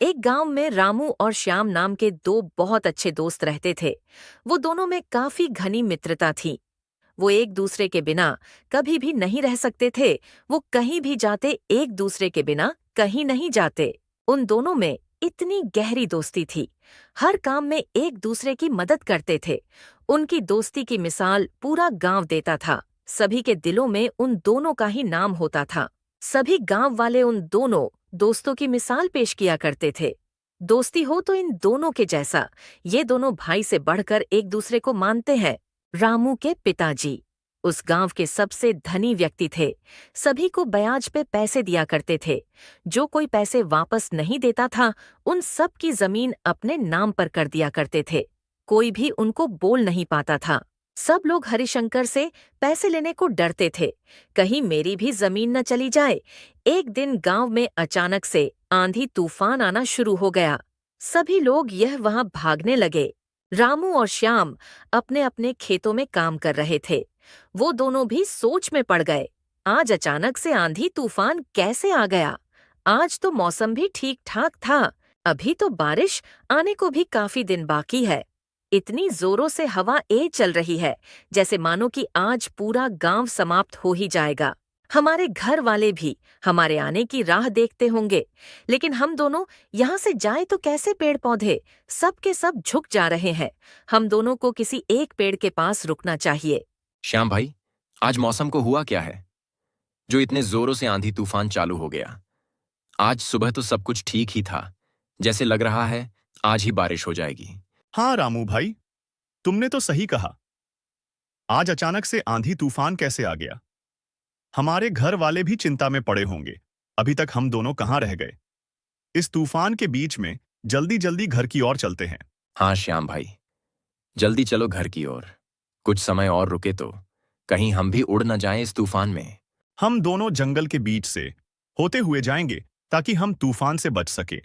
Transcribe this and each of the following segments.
एक गांव में रामू और श्याम नाम के दो बहुत अच्छे दोस्त रहते थे। वो दोनों में काफी घनी मित्रता थी। वो एक दूसरे के बिना कभी भी नहीं रह सकते थे। वो कहीं भी जाते एक दूसरे के बिना कहीं नहीं जाते। उन दोनों में इतनी गहरी दोस्ती थी। हर काम में एक दूसरे की मदद करते थे। उनकी दोस्ती की मिसाल पूरा गांव देता था। सभी के दिलों में उन दोनों का ही नाम होता था। सभी गांव वाले उन दोनों दोस्तों की मिसाल पेश किया करते थे। दोस्ती हो तो इन दोनों के जैसा। ये दोनों भाई से बढ़कर एक दूसरे को मानते हैं। रामू के पिताजी उस गांव के सबसे धनी व्यक्ति थे। सभी को ब्याज पे पैसे दिया करते थे। जो कोई पैसे वापस नहीं देता था, उन सब की जमीन अपने नाम पर कर दिया करते थे। कोई भी उनको बोल नहीं पाता था। सब लोग हरिशंकर से पैसे लेने को डरते थे, कहीं मेरी भी जमीन न चली जाए। एक दिन गांव में अचानक से आंधी तूफान आना शुरू हो गया। सभी लोग वहां भागने लगे। रामू और श्याम अपने अपने खेतों में काम कर रहे थे। वो दोनों भी सोच में पड़ गए। आज अचानक से आंधी तूफान कैसे आ गया? आज तो मौसम भी ठीक ठाक था। अभी तो बारिश आने को भी काफी दिन बाकी है। इतनी जोरों से हवा चल रही है, जैसे मानो कि आज पूरा गांव समाप्त हो ही जाएगा। हमारे घर वाले भी हमारे आने की राह देखते होंगे। लेकिन हम दोनों यहाँ से जाए तो कैसे? पेड़ पौधे सब के सब झुक जा रहे हैं। हम दोनों को किसी एक पेड़ के पास रुकना चाहिए। श्याम भाई, आज मौसम को हुआ क्या है जो इतने जोरों से आंधी तूफान चालू हो गया? आज सुबह तो सब कुछ ठीक ही था। जैसे लग रहा है आज ही बारिश हो जाएगी। हाँ रामू भाई, तुमने तो सही कहा। आज अचानक से आंधी तूफान कैसे आ गया? हमारे घर वाले भी चिंता में पड़े होंगे। अभी तक हम दोनों कहाँ रह गए? इस तूफान के बीच में जल्दी जल्दी घर की ओर चलते हैं। हाँ श्याम भाई, जल्दी चलो घर की ओर। कुछ समय और रुके तो कहीं हम भी उड़ न जाएं इस तूफान में। हम दोनों जंगल के बीच से होते हुए जाएंगे ताकि हम तूफान से बच सके।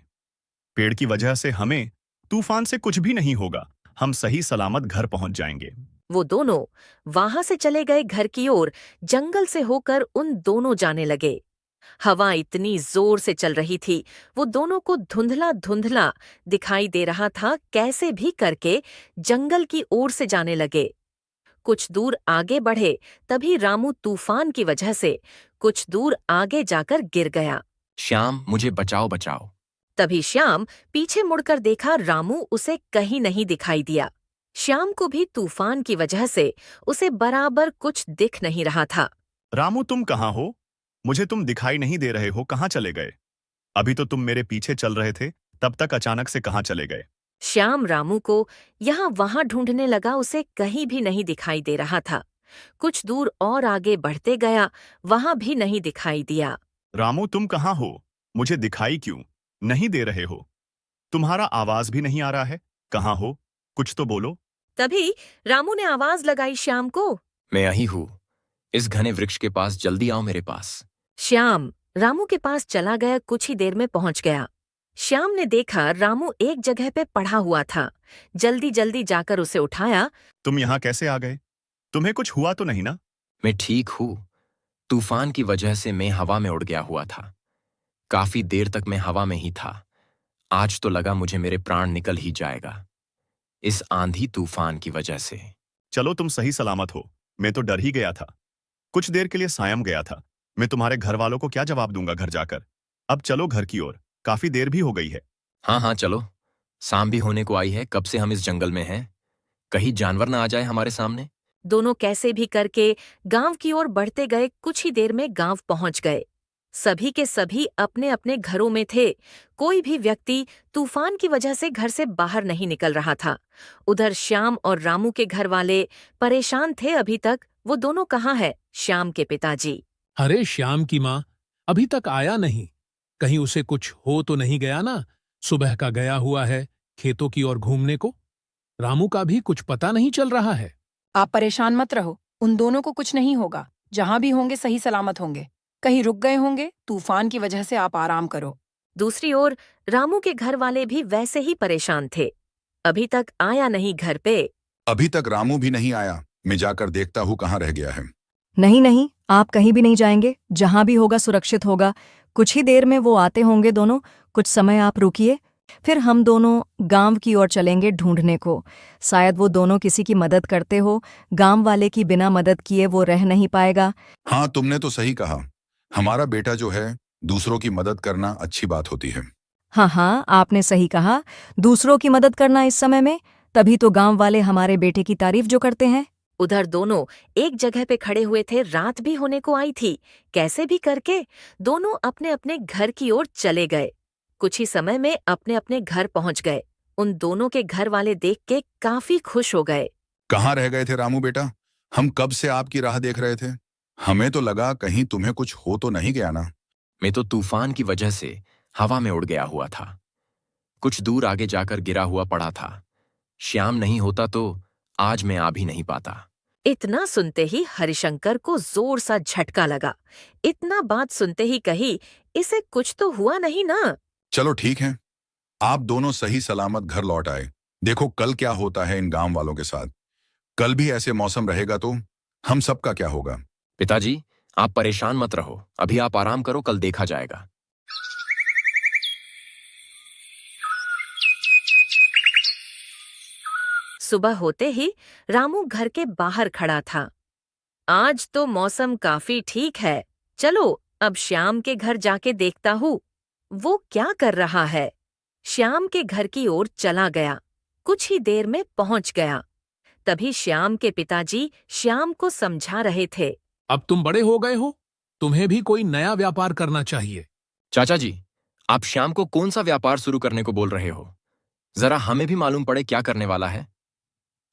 पेड़ की वजह से हमें तूफान से कुछ भी नहीं होगा। हम सही सलामत घर पहुंच जाएंगे। वो दोनों वहां से चले गए घर की ओर। जंगल से होकर उन दोनों जाने लगे। हवा इतनी जोर से चल रही थी, वो दोनों को धुंधला धुंधला दिखाई दे रहा था। कैसे भी करके जंगल की ओर से जाने लगे। कुछ दूर आगे बढ़े, तभी रामू तूफान की वजह से कुछ दूर आगे जाकर गिर गया। श्याम, मुझे बचाओ बचाओ। तभी श्याम पीछे मुड़कर देखा, रामू उसे कहीं नहीं दिखाई दिया। श्याम को भी तूफान की वजह से उसे बराबर कुछ दिख नहीं रहा था। रामू, तुम कहाँ हो? मुझे तुम दिखाई नहीं दे रहे हो। कहाँ चले गए? अभी तो तुम मेरे पीछे चल रहे थे, तब तक अचानक से कहाँ चले गए? श्याम रामू को यहाँ वहां ढूंढने लगा, उसे कहीं भी नहीं दिखाई दे रहा था। कुछ दूर और आगे बढ़ते गया, वहां भी नहीं दिखाई दिया। रामू, तुम कहाँ हो? मुझे दिखाई क्यों नहीं दे रहे हो? तुम्हारा आवाज भी नहीं आ रहा है। कहाँ हो? कुछ तो बोलो। तभी रामू ने आवाज लगाई श्याम को। मैं यही हूँ, इस घने वृक्ष के पास, जल्दी आओ मेरे पास। श्याम रामू के पास चला गया, कुछ ही देर में पहुंच गया। श्याम ने देखा रामू एक जगह पे पड़ा हुआ था। जल्दी जल्दी जाकर उसे उठाया। तुम यहाँ कैसे आ गए? तुम्हें कुछ हुआ तो नहीं ना? मैं ठीक हूँ। तूफान की वजह से मैं हवा में उड़ गया हुआ था। काफी देर तक मैं हवा में ही था। आज तो लगा मुझे मेरे प्राण निकल ही जाएगा इस आंधी तूफान की वजह से। चलो, तुम सही सलामत हो। मैं तो डर ही गया था। कुछ देर के लिए सायम गया था। मैं तुम्हारे घर वालों को क्या जवाब दूंगा घर जाकर? अब चलो घर की ओर, काफी देर भी हो गई है। हाँ हाँ चलो, शाम भी होने को आई है। कब से हम इस जंगल में हैं, कहीं जानवर ना आ जाए हमारे सामने। दोनों कैसे भी करके गांव की ओर बढ़ते गए। कुछ ही देर में गांव पहुंच गए। सभी के सभी अपने अपने घरों में थे। कोई भी व्यक्ति तूफान की वजह से घर से बाहर नहीं निकल रहा था। उधर श्याम और रामू के घर वाले परेशान थे। अभी तक वो दोनों कहाँ है? श्याम के पिताजी। अरे श्याम की माँ अभी तक आया नहीं। कहीं उसे कुछ हो तो नहीं गया ना? सुबह का गया हुआ है खेतों की ओर घूमने को। रामू का भी कुछ पता नहीं चल रहा है। आप परेशान मत रहो, उन दोनों को कुछ नहीं होगा। जहां भी होंगे सही सलामत होंगे। कहीं रुक गए होंगे तूफान की वजह से। आप आराम करो। दूसरी ओर रामू के घर वाले भी वैसे ही परेशान थे। अभी तक आया नहीं घर पे। अभी तक रामू भी नहीं आया। मैं जाकर देखता हूँ कहाँ रह गया है। नहीं नहीं, आप कहीं भी नहीं जाएंगे। जहां भी होगा सुरक्षित होगा। कुछ ही देर में वो आते होंगे दोनों, कुछ समय आप रुकिए, फिर हम दोनों गांव की ओर चलेंगे ढूंढने को। शायद वो दोनों किसी की मदद करते हो, गांव वाले की बिना मदद किए वो रह नहीं पाएगा। हाँ, तुमने तो सही कहा। हमारा बेटा जो है, दूसरों की मदद करना अच्छी बात होती है। हाँ हाँ, आपने सही कहा, दूसरों की मदद करना इस समय में, तभी तो गांव वाले हमारे बेटे की तारीफ जो करते हैं। उधर दोनों एक जगह पे खड़े हुए थे। रात भी होने को आई थी। कैसे भी करके दोनों अपने अपने घर की ओर चले गए। कुछ ही समय में अपने अपने घर पहुंच गए। उन दोनों के घर वाले देख के काफी खुश हो गए। कहाँ रह गए थे रामू बेटा? हम कब से आपकी राह देख रहे थे। हमें तो लगा कहीं तुम्हें कुछ हो तो नहीं गया ना। मैं तो तूफान की वजह से हवा में उड़ गया हुआ था। कुछ दूर आगे जाकर गिरा हुआ पड़ा था। श्याम नहीं होता तो आज मैं आ भी नहीं पाता। इतना सुनते ही हरिशंकर को जोर सा झटका लगा। इतना बात सुनते ही कही, इसे कुछ तो हुआ नहीं ना। चलो ठीक है, आप दोनों सही सलामत घर लौट आए। देखो कल क्या होता है इन गांव वालों के साथ। कल भी ऐसे मौसम रहेगा तो हम सबका क्या होगा। पिताजी, आप परेशान मत रहो, अभी आप आराम करो, कल देखा जाएगा। सुबह होते ही रामू घर के बाहर खड़ा था। आज तो मौसम काफी ठीक है। चलो अब श्याम के घर जाके देखता हूँ वो क्या कर रहा है। श्याम के घर की ओर चला गया। कुछ ही देर में पहुंच गया। तभी श्याम के पिताजी श्याम को समझा रहे थे। अब तुम बड़े हो गए हो, तुम्हें भी कोई नया व्यापार करना चाहिए। चाचा जी, आप श्याम को कौन सा व्यापार शुरू करने को बोल रहे हो? जरा हमें भी मालूम पड़े क्या करने वाला है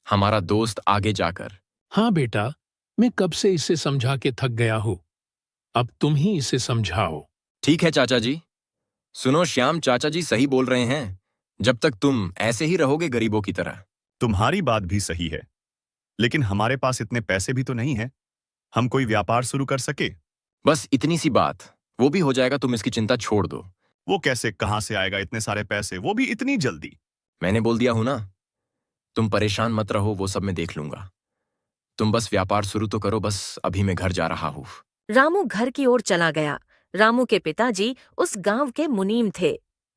हमारा दोस्त आगे जाकर। हाँ बेटा, मैं कब से इसे समझा के थक गया हूं, अब तुम ही इसे समझाओ। ठीक है चाचा जी। सुनो श्याम, चाचा जी सही बोल रहे हैं। जब तक तुम ऐसे ही रहोगे गरीबों की तरह। तुम्हारी बात भी सही है, लेकिन हमारे पास इतने पैसे भी तो नहीं है हम कोई व्यापार शुरू कर सके। बस इतनी सी बात, वो भी हो जाएगा, तुम इसकी चिंता छोड़ दो। वो कैसे, कहां से आएगा इतने सारे पैसे, वो भी इतनी जल्दी? मैंने बोल दिया हूं ना, तुम परेशान मत रहो, वो सब मैं देख लूंगा। तुम बस व्यापार शुरू तो करो, बस अभी मैं घर जा रहा हूं। रामू घर की ओर चला गया। रामू के पिताजी उस गांव के मुनीम थे,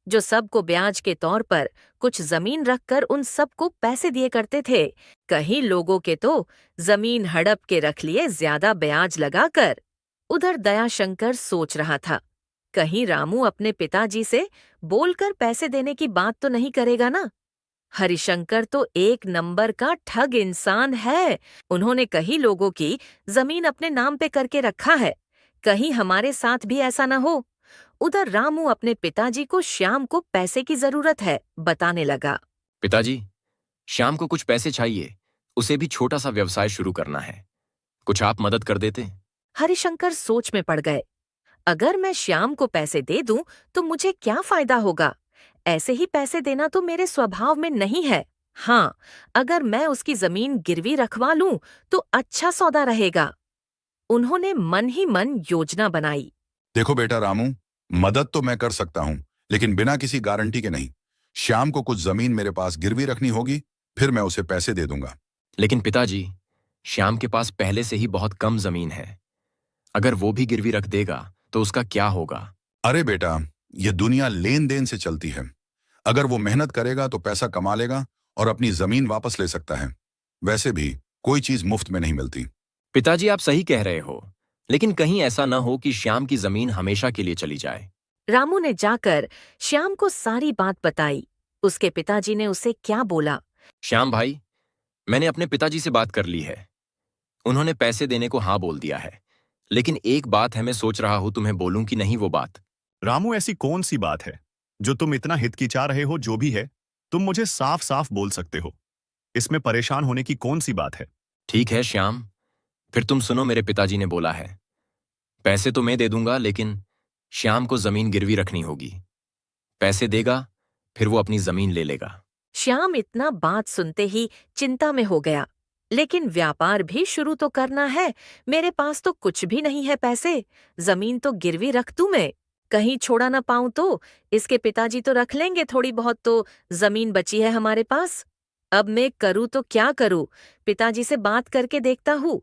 जो सबको ब्याज के तौर पर कुछ जमीन रखकर उन सबको पैसे दिए करते थे। कहीं लोगों के तो जमीन हड़प के रख लिए ज्यादा ब्याज लगाकर। उधर दयाशंकर सोच रहा था, कहीं रामू अपने पिताजी से बोलकर पैसे देने की बात तो नहीं करेगा ना। हरिशंकर तो एक नंबर का ठग इंसान है। उन्होंने कई लोगों की जमीन अपने नाम पे करके रखा है। कहीं हमारे साथ भी ऐसा न हो। उधर रामू अपने पिताजी को श्याम को पैसे की जरूरत है बताने लगा। पिताजी, श्याम को कुछ पैसे चाहिए, उसे भी छोटा सा व्यवसाय शुरू करना है, कुछ आप मदद कर देते? हरिशंकर सोच में पड़ गए। अगर मैं श्याम को पैसे दे दूं तो मुझे क्या फायदा होगा? ऐसे ही पैसे देना तो मेरे स्वभाव में नहीं है। हाँ, अगर मैं उसकी जमीन गिरवी रखवा लूं तो अच्छा सौदा रहेगा। उन्होंने मन ही मन योजना बनाई। देखो बेटा रामू, मदद तो मैं कर सकता हूँ, लेकिन बिना किसी गारंटी के नहीं। श्याम को कुछ जमीन मेरे पास गिरवी रखनी होगी, फिर मैं उसे पैसे दे दूंगा। लेकिन पिताजी, श्याम के पास पहले से ही बहुत कम जमीन है। अगर वो भी गिरवी रख देगा तो उसका क्या होगा? अरे बेटा, ये दुनिया लेन देन से चलती है। अगर वो मेहनत करेगा तो पैसा कमा लेगा और अपनी जमीन वापस ले सकता है। वैसे भी कोई चीज मुफ्त में नहीं मिलती। पिताजी, आप सही कह रहे हो, लेकिन कहीं ऐसा न हो कि श्याम की जमीन हमेशा के लिए चली जाए। रामू ने जाकर श्याम को सारी बात बताई। उसके पिताजी ने उसे क्या बोला। श्याम भाई, मैंने अपने पिताजी से बात कर ली है। उन्होंने पैसे देने को हाँ बोल दिया है, लेकिन एक बात है, मैं सोच रहा हूं तुम्हें बोलूं कि नहीं वो बात। रामू, ऐसी कौन सी बात है जो तुम इतना हिचकिचा रहे हो? जो भी है तुम मुझे साफ साफ बोल सकते हो। इसमें परेशान होने की कौन सी बात है? ठीक है श्याम, फिर तुम सुनो, मेरे पिताजी ने बोला है पैसे तो मैं दे दूंगा, लेकिन श्याम को जमीन गिरवी रखनी होगी। पैसे देगा, फिर वो अपनी जमीन ले लेगा। श्याम इतना बात सुनते ही चिंता में हो गया। लेकिन व्यापार भी शुरू तो करना है। मेरे पास तो कुछ भी नहीं है पैसे। जमीन तो गिरवी रख दूं मैं, कहीं छोड़ा ना पाऊं तो इसके पिताजी तो रख लेंगे, थोड़ी बहुत तो जमीन बची है हमारे पास। अब मैं करूं तो क्या करूं? पिताजी से बात करके देखता हूं,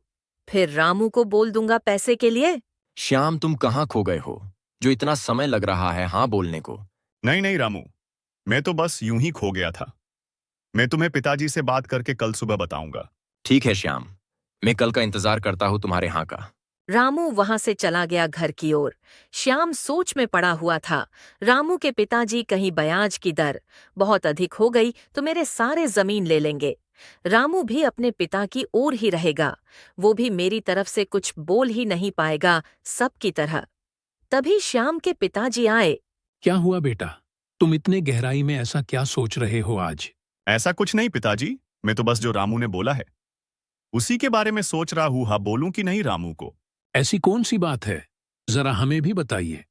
फिर रामू को बोल दूंगा पैसे के लिए। श्याम, तुम कहाँ खो गए हो? जो इतना समय लग रहा है हाँ बोलने को? नहीं नहीं रामू, मैं तो बस यूं ही खो गया था। मैं तुम्हें पिताजी से बात करके कल सुबह बताऊंगा। ठीक है श्याम, मैं कल का इंतजार करता हूँ तुम्हारे हाँ का। रामू वहां से चला गया घर की ओर। श्याम सोच में पड़ा हुआ था। रामू के पिताजी कहीं ब्याज की दर बहुत अधिक हो गई तो मेरे सारे जमीन ले लेंगे। रामू भी अपने पिता की ओर ही रहेगा। वो भी मेरी तरफ से कुछ बोल ही नहीं पाएगा, सबकी तरह। तभी श्याम के पिताजी आए। क्या हुआ बेटा? तुम इतने गहराई में ऐसा क्या सोच रहे हो आज? ऐसा कुछ नहीं पिताजी, मैं तो बस जो रामू ने बोला है उसी के बारे में सोच रहा हूँ, हाँ बोलूं कि नहीं रामू को। ऐसी कौन सी बात है, जरा हमें भी बताइए।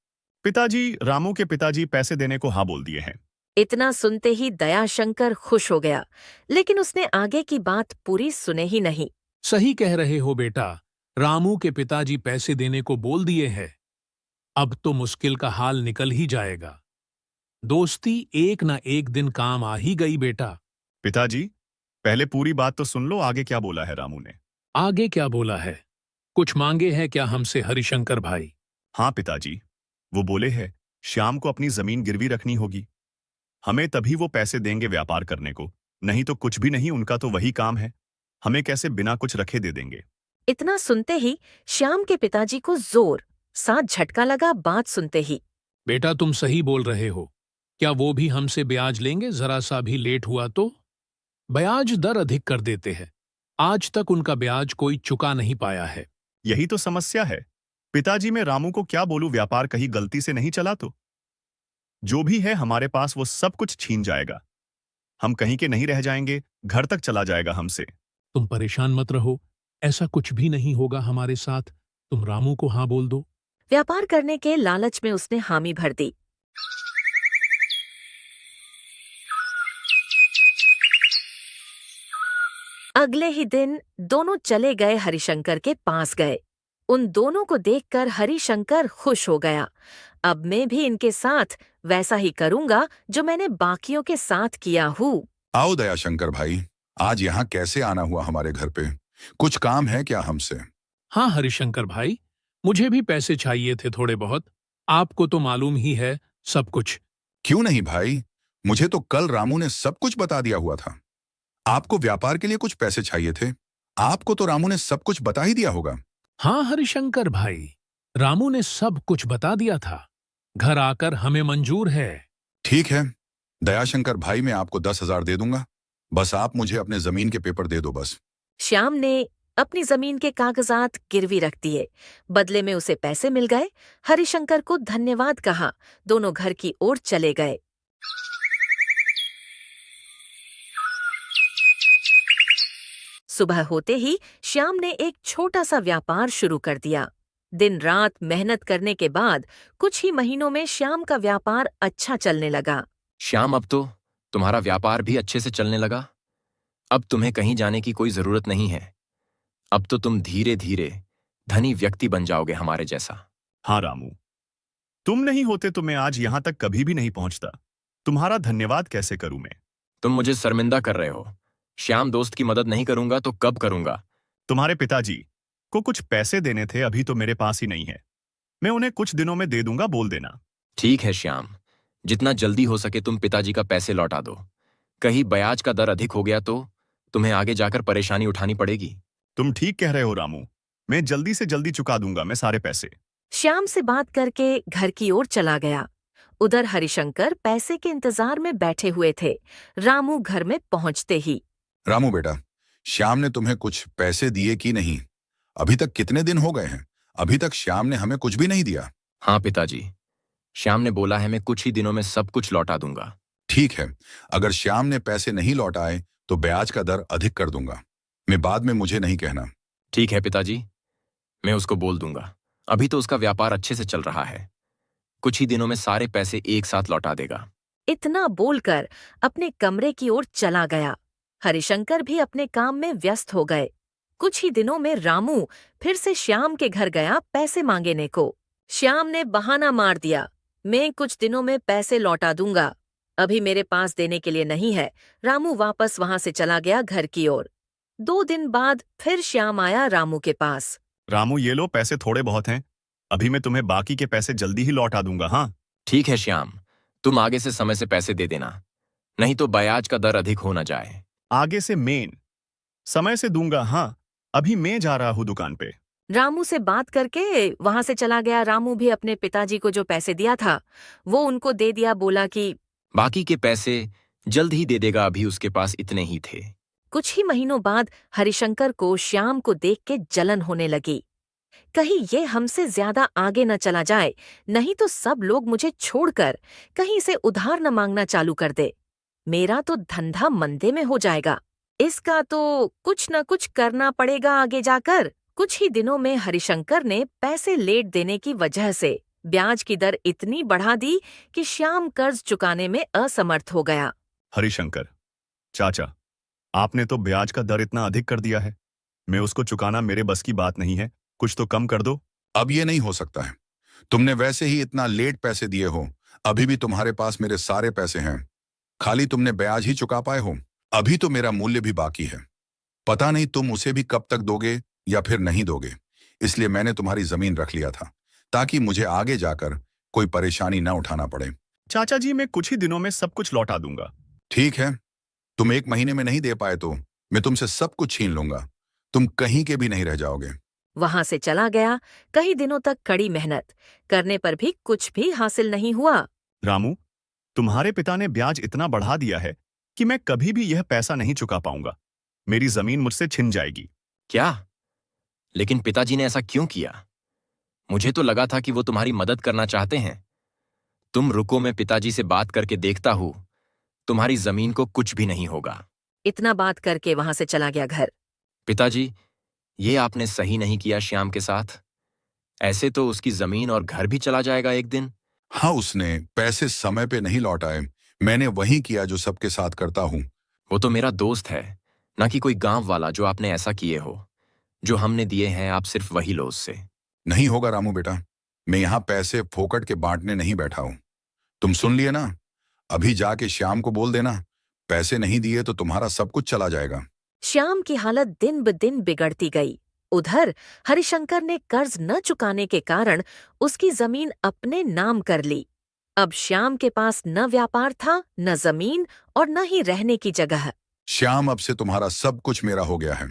पिताजी, रामू के पिताजी पैसे देने को हाँ बोल दिए हैं। इतना सुनते ही दयाशंकर खुश हो गया, लेकिन उसने आगे की बात पूरी सुने ही नहीं। सही कह रहे हो बेटा, रामू के पिताजी पैसे देने को बोल दिए हैं। अब तो मुश्किल का हाल निकल ही जाएगा। दोस्ती एक ना एक दिन काम आ ही गई बेटा। पिताजी, पहले पूरी बात तो सुन लो, आगे क्या बोला है रामू ने। आगे क्या बोला है? कुछ मांगे हैं क्या हमसे हरिशंकर भाई? हाँ पिताजी, वो बोले हैं श्याम को अपनी जमीन गिरवी रखनी होगी। हमें तभी वो पैसे देंगे व्यापार करने को, नहीं तो कुछ भी नहीं, उनका तो वही काम है। हमें कैसे बिना कुछ रखे दे देंगे। इतना सुनते ही श्याम के पिताजी को जोर सा झटका लगा बात सुनते ही। बेटा तुम सही बोल रहे हो। क्या वो भी हमसे ब्याज लेंगे? जरा सा भी लेट हुआ तो ब्याज दर अधिक कर देते हैं। आज तक उनका ब्याज कोई चुका नहीं पाया है। यही तो समस्या है पिताजी, मैं रामू को क्या बोलूं, व्यापार कहीं गलती से नहीं चला तो जो भी है हमारे पास वो सब कुछ छीन जाएगा। हम कहीं के नहीं रह जाएंगे, घर तक चला जाएगा हमसे। तुम परेशान मत रहो, ऐसा कुछ भी नहीं होगा हमारे साथ। तुम रामू को हाँ बोल दो। व्यापार करने के लालच में उसने हामी भर दी। अगले ही दिन दोनों चले गए, हरिशंकर के पास गए। उन दोनों को देखकर हरिशंकर खुश हो गया। अब मैं भी इनके साथ वैसा ही करूंगा जो मैंने बाकियों के साथ किया हूँ। आओ दयाशंकर भाई, आज यहाँ कैसे आना हुआ हमारे घर पे? कुछ काम है क्या हमसे? हाँ हरिशंकर भाई, मुझे भी पैसे चाहिए थे थोड़े बहुत। आपको तो मालूम ही है सब कुछ। क्यों नहीं भाई, मुझे तो कल रामू ने सब कुछ बता दिया हुआ था। आपको व्यापार के लिए कुछ पैसे चाहिए थे, आपको तो रामू ने सब कुछ बता ही दिया होगा। हाँ हरिशंकर भाई, रामू ने सब कुछ बता दिया था। घर आकर हमें मंजूर है। ठीक है दयाशंकर भाई, मैं आपको 10,000 दे दूंगा। बस आप मुझे अपने जमीन के पेपर दे दो बस। श्याम ने अपनी जमीन के कागजात गिरवी रख दिए। बदले में उसे पैसे मिल गए। हरिशंकर को धन्यवाद कहा। दोनों घर की ओर चले गए। सुबह होते ही श्याम ने एक छोटा सा व्यापार शुरू कर दिया। दिन रात मेहनत करने के बाद कुछ ही महीनों में श्याम का व्यापार अच्छा चलने लगा। श्याम, अब तो तुम्हारा व्यापार भी अच्छे से चलने लगा। अब तुम्हें कहीं जाने की कोई जरूरत नहीं है। अब तो तुम धीरे धीरे धनी व्यक्ति बन जाओगे हमारे जैसा। हाँ रामू, तुम नहीं होते तो मैं आज यहां तक कभी भी नहीं पहुंचता। तुम्हारा धन्यवाद कैसे करूं मैं। तुम मुझे शर्मिंदा कर रहे हो। श्याम दोस्त की मदद नहीं करूंगा तो कब करूंगा? तुम्हारे पिताजी को कुछ पैसे देने थे, अभी तो मेरे पास ही नहीं है। मैं उन्हें कुछ दिनों में दे दूंगा, बोल देना। ठीक है श्याम, जितना जल्दी हो सके तुम पिताजी का पैसे लौटा दो। कहीं ब्याज का दर अधिक हो गया तो तुम्हें आगे जाकर परेशानी उठानी पड़ेगी। तुम ठीक कह रहे हो रामू, मैं जल्दी से जल्दी चुका दूंगा मैं सारे पैसे। श्याम से बात करके घर की ओर चला गया। उधर हरिशंकर पैसे के इंतजार में बैठे हुए थे। रामू घर में पहुंचते ही। रामू बेटा, श्याम ने तुम्हें कुछ पैसे दिए कि नहीं? अभी तक कितने दिन हो गए हैं, अभी तक श्याम ने हमें कुछ भी नहीं दिया। हाँ पिताजी, श्याम ने बोला है मैं कुछ ही दिनों में सब कुछ लौटा दूंगा। ठीक है, अगर श्याम ने पैसे नहीं लौटाए तो ब्याज का दर अधिक कर दूंगा। मैं बाद में मुझे नहीं कहना। ठीक है पिताजी, मैं उसको बोल दूंगा। अभी तो उसका व्यापार अच्छे से चल रहा है, कुछ ही दिनों में सारे पैसे एक साथ लौटा देगा। इतना बोलकर अपने कमरे की ओर चला गया। हरिशंकर भी अपने काम में व्यस्त हो गए। कुछ ही दिनों में रामू फिर से श्याम के घर गया पैसे मांगने को। श्याम ने बहाना मार दिया, मैं कुछ दिनों में पैसे लौटा दूंगा, अभी मेरे पास देने के लिए नहीं है। रामू वापस वहां से चला गया घर की ओर। 2 दिन बाद फिर श्याम आया रामू के पास। रामू, ये लो पैसे, थोड़े बहुत हैं, अभी मैं तुम्हें बाकी के पैसे जल्दी ही लौटा दूंगा। हाँ, ठीक है श्याम, तुम आगे से समय से पैसे दे देना, नहीं तो ब्याज का दर अधिक हो न जाए। आगे से मेन समय से दूंगा। हाँ, अभी मैं जा रहा हूँ दुकान पे। रामू से बात करके वहां से चला गया। रामू भी अपने पिताजी को जो पैसे दिया था वो उनको दे दिया। बोला कि बाकी के पैसे जल्द ही दे देगा, अभी उसके पास इतने ही थे। कुछ ही महीनों बाद हरिशंकर को श्याम को देख के जलन होने लगी। कहीं ये हमसे ज्यादा आगे न चला जाए, नहीं तो सब लोग मुझे छोड़कर कहीं से उधार न मांगना चालू कर दे। मेरा तो धंधा मंदे में हो जाएगा। इसका तो कुछ न कुछ करना पड़ेगा आगे जाकर। कुछ ही दिनों में हरिशंकर ने पैसे लेट देने की वजह से ब्याज की दर इतनी बढ़ा दी कि श्याम कर्ज चुकाने में असमर्थ हो गया। हरिशंकर चाचा, आपने तो ब्याज का दर इतना अधिक कर दिया है, मैं उसको चुकाना मेरे बस की बात नहीं है। कुछ तो कम कर दो। अब ये नहीं हो सकता है। तुमने वैसे ही इतना लेट पैसे दिए हो, अभी भी तुम्हारे पास मेरे सारे पैसे हैं, खाली तुमने ब्याज ही चुका पाए हो। अभी तो मेरा मूल्य भी बाकी है, पता नहीं तुम उसे भी कब तक दोगे या फिर नहीं दोगे। इसलिए मैंने तुम्हारी जमीन रख लिया था ताकि मुझे आगे जाकर कोई परेशानी न उठाना पड़े। चाचा जी, मैं कुछ ही दिनों में सब कुछ लौटा दूंगा। ठीक है, तुम 1 महीने में नहीं दे पाए तो मैं तुमसे सब कुछ छीन लूंगा, तुम कहीं के भी नहीं रह जाओगे। वहां से चला गया। कई दिनों तक कड़ी मेहनत करने पर भी कुछ भी हासिल नहीं हुआ। रामू, तुम्हारे पिता ने ब्याज इतना बढ़ा दिया है कि मैं कभी भी यह पैसा नहीं चुका पाऊंगा। मेरी जमीन मुझसे छिन जाएगी। क्या? लेकिन पिताजी ने ऐसा क्यों किया? मुझे तो लगा था कि वो तुम्हारी मदद करना चाहते हैं। तुम रुको, मैं पिताजी से बात करके देखता हूं। तुम्हारी जमीन को कुछ भी नहीं होगा। इतना बात करके वहां से चला गया घर। पिताजी, ये आपने सही नहीं किया श्याम के साथ। ऐसे तो उसकी जमीन और घर भी चला जाएगा एक दिन। हाँ, उसने पैसे समय पे नहीं लौटाए, मैंने वही किया जो सबके साथ करता हूं। वो तो मेरा दोस्त है, ना कि कोई गांव वाला जो आपने ऐसा किए हो। जो हमने दिए हैं आप सिर्फ वही लो उससे। नहीं होगा रामू बेटा, मैं यहाँ पैसे फोकट के बांटने नहीं बैठा हूं। तुम सुन लिए ना, अभी जाके श्याम को बोल देना, पैसे नहीं दिए तो तुम्हारा सब कुछ चला जाएगा। श्याम की हालत दिन ब दिन बिगड़ती गई। उधर हरिशंकर ने कर्ज न चुकाने के कारण उसकी जमीन अपने नाम कर ली। अब श्याम के पास न व्यापार था, न जमीन और न ही रहने की जगह। श्याम, अब से तुम्हारा सब कुछ मेरा हो गया है।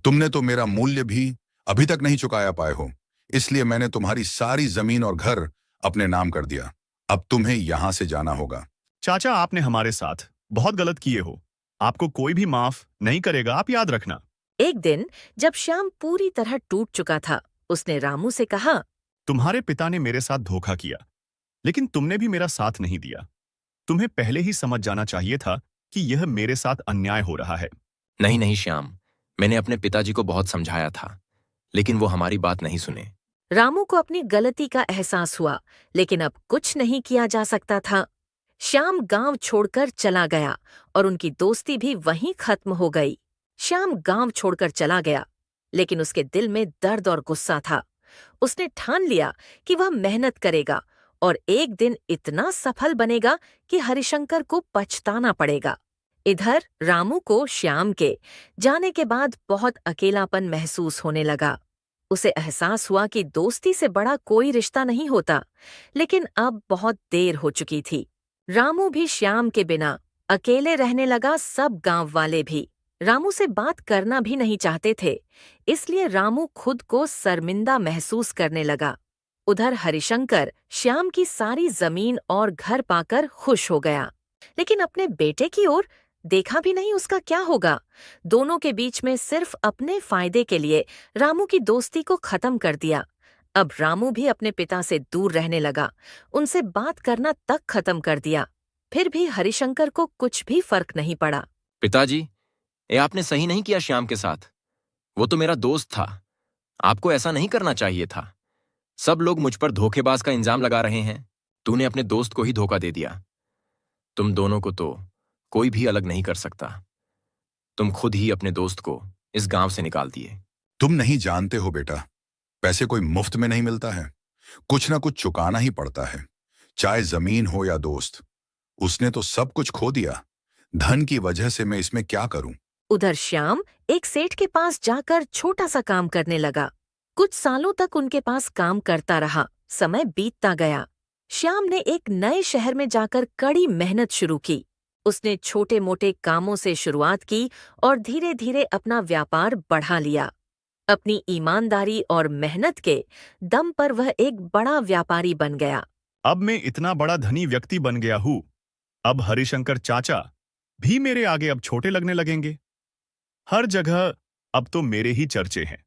तुमने तो मेरा मूल्य भी अभी तक नहीं चुकाया पाए हो, इसलिए मैंने तुम्हारी सारी जमीन और घर अपने नाम कर दिया। अब तुम्हें यहां से जाना होगा। चाचा, आपने हमारे साथ बहुत गलत किए हो। आपको कोई भी माफ नहीं करेगा, आप याद रखना। एक दिन जब श्याम पूरी तरह टूट चुका था, उसने रामू से कहा, तुम्हारे पिता ने मेरे साथ धोखा किया, लेकिन तुमने भी मेरा साथ नहीं दिया। तुम्हें पहले ही समझ जाना चाहिए था कि यह मेरे साथ अन्याय हो रहा है। नहीं नहीं श्याम, मैंने अपने पिताजी को बहुत समझाया था, लेकिन वो हमारी बात नहीं सुने। रामू को अपनी गलती का एहसास हुआ, लेकिन अब कुछ नहीं किया जा सकता था। श्याम गांव छोड़कर चला गया और उनकी दोस्ती भी वहीं खत्म हो गई। श्याम गांव छोड़कर चला गया, लेकिन उसके दिल में दर्द और गुस्सा था। उसने ठान लिया कि वह मेहनत करेगा और एक दिन इतना सफल बनेगा कि हरिशंकर को पछताना पड़ेगा। इधर रामू को श्याम के जाने के बाद बहुत अकेलापन महसूस होने लगा। उसे एहसास हुआ कि दोस्ती से बड़ा कोई रिश्ता नहीं होता, लेकिन अब बहुत देर हो चुकी थी। रामू भी श्याम के बिना अकेले रहने लगा। सब गांव वाले भी रामू से बात करना भी नहीं चाहते थे, इसलिए रामू खुद को शर्मिंदा महसूस करने लगा। उधर हरिशंकर श्याम की सारी जमीन और घर पाकर खुश हो गया, लेकिन अपने बेटे की ओर देखा भी नहीं उसका क्या होगा। दोनों के बीच में सिर्फ अपने फायदे के लिए रामू की दोस्ती को खत्म कर दिया। अब रामू भी अपने पिता से दूर रहने लगा, उनसे बात करना तक खत्म कर दिया। फिर भी हरिशंकर को कुछ भी फर्क नहीं पड़ा। पिताजी, ये आपने सही नहीं किया श्याम के साथ। वो तो मेरा दोस्त था, आपको ऐसा नहीं करना चाहिए था। सब लोग मुझ पर धोखेबाज का इल्जाम लगा रहे हैं। तूने अपने दोस्त को ही धोखा दे दिया। तुम दोनों को तो कोई भी अलग नहीं कर सकता। तुम खुद ही अपने दोस्त को इस गांव से निकाल दिए। तुम नहीं जानते हो बेटा, पैसे कोई मुफ्त में नहीं मिलता है, कुछ ना कुछ चुकाना ही पड़ता है, चाहे जमीन हो या दोस्त। उसने तो सब कुछ खो दिया, धन की वजह से मैं इसमें क्या करूं। उधर श्याम एक सेठ के पास जाकर छोटा सा काम करने लगा। कुछ सालों तक उनके पास काम करता रहा। समय बीतता गया। श्याम ने एक नए शहर में जाकर कड़ी मेहनत शुरू की। उसने छोटे मोटे कामों से शुरुआत की और धीरे धीरे अपना व्यापार बढ़ा लिया। अपनी ईमानदारी और मेहनत के दम पर वह एक बड़ा व्यापारी बन गया। अब मैं इतना बड़ा धनी व्यक्ति बन गया हूं। अब हरिशंकर चाचा भी मेरे आगे अब छोटे लगने लगेंगे। हर जगह अब तो मेरे ही चर्चे हैं,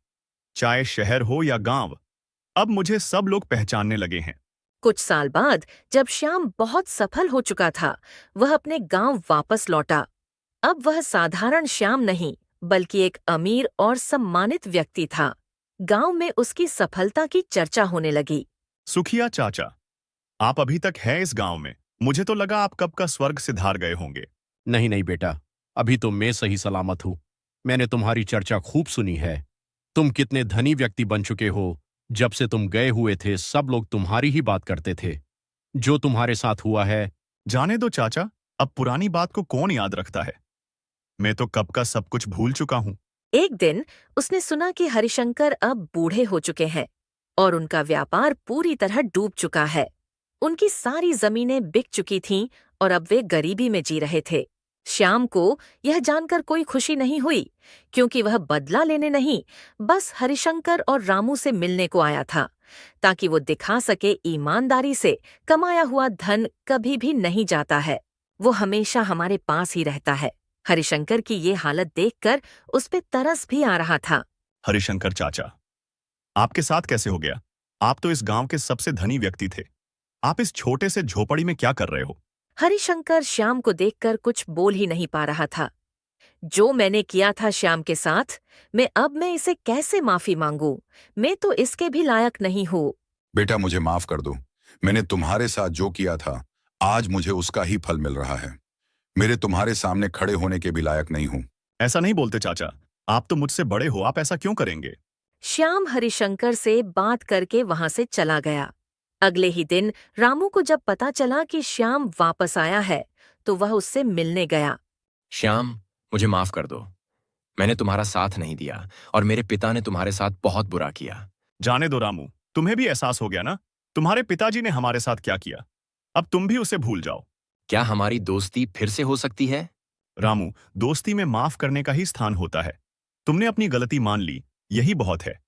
चाहे शहर हो या गांव। अब मुझे सब लोग पहचानने लगे हैं। कुछ साल बाद जब श्याम बहुत सफल हो चुका था, वह अपने गांव वापस लौटा। अब वह साधारण श्याम नहीं, बल्कि एक अमीर और सम्मानित व्यक्ति था। गांव में उसकी सफलता की चर्चा होने लगी। सुखिया चाचा, आप अभी तक हैं इस गांव में? मुझे तो लगा आप कब का स्वर्ग सिधार गए होंगे। नहीं नहीं बेटा, अभी तो मैं सही सलामत हूं। मैंने तुम्हारी चर्चा खूब सुनी है। तुम कितने धनी व्यक्ति बन चुके हो। जब से तुम गए हुए थे सब लोग तुम्हारी ही बात करते थे। जो तुम्हारे साथ हुआ है। जाने दो चाचा, अब पुरानी बात को कौन याद रखता है। मैं तो कब का सब कुछ भूल चुका हूं। एक दिन उसने सुना कि हरिशंकर अब बूढ़े हो चुके हैं और उनका व्यापार पूरी तरह डूब चुका है। उनकी सारी जमीनें बिक चुकी थीं और अब वे गरीबी में जी रहे थे। श्याम को यह जानकर कोई खुशी नहीं हुई, क्योंकि वह बदला लेने नहीं, बस हरिशंकर और रामू से मिलने को आया था, ताकि वो दिखा सके ईमानदारी से कमाया हुआ धन कभी भी नहीं जाता है, वो हमेशा हमारे पास ही रहता है। हरिशंकर की ये हालत देखकर उस पे तरस भी आ रहा था। हरिशंकर चाचा, आपके साथ कैसे हो गया? आप तो इस गांव के सबसे धनी व्यक्ति थे। आप इस छोटे से झोपड़ी में क्या कर रहे हो? हरिशंकर श्याम को देखकर कुछ बोल ही नहीं पा रहा था। जो मैंने किया था श्याम के साथ, मैं इसे कैसे माफी मांगू? मैं तो इसके भी लायक नहीं हूँ। बेटा मुझे माफ कर दो। मैंने तुम्हारे साथ जो किया था आज मुझे उसका ही फल मिल रहा है। मेरे तुम्हारे सामने खड़े होने के भी लायक नहीं हूं। ऐसा नहीं बोलते चाचा, आप तो मुझसे बड़े हो, आप ऐसा क्यों करेंगे? श्याम हरिशंकर से बात करके वहां से चला गया। अगले ही दिन रामू को जब पता चला कि श्याम वापस आया है, तो वह उससे मिलने गया। श्याम, मुझे माफ कर दो। मैंने तुम्हारा साथ नहीं दिया और मेरे पिता ने तुम्हारे साथ बहुत बुरा किया। जाने दो रामू, तुम्हें भी एहसास हो गया ना तुम्हारे पिताजी ने हमारे साथ क्या किया। अब तुम भी उसे भूल जाओ। क्या हमारी दोस्ती फिर से हो सकती है? रामू, दोस्ती में माफ करने का ही स्थान होता है। तुमने अपनी गलती मान ली, यही बहुत है।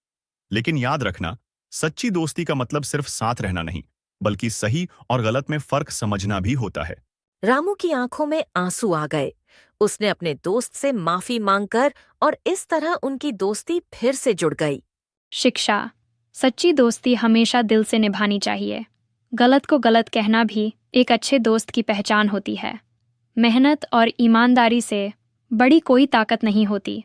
लेकिन याद रखना, सच्ची दोस्ती का मतलब सिर्फ साथ रहना नहीं, बल्कि सही और गलत में फर्क समझना भी होता है। रामू की आंखों में आंसू आ गए। उसने अपने दोस्त से माफी मांगकर और इस तरह उनकी दोस्ती फिर से जुड़ गई। शिक्षा: सच्ची दोस्ती हमेशा दिल से निभानी चाहिए। गलत को गलत कहना भी एक अच्छे दोस्त की पहचान होती है। मेहनत और ईमानदारी से बड़ी कोई ताकत नहीं होती।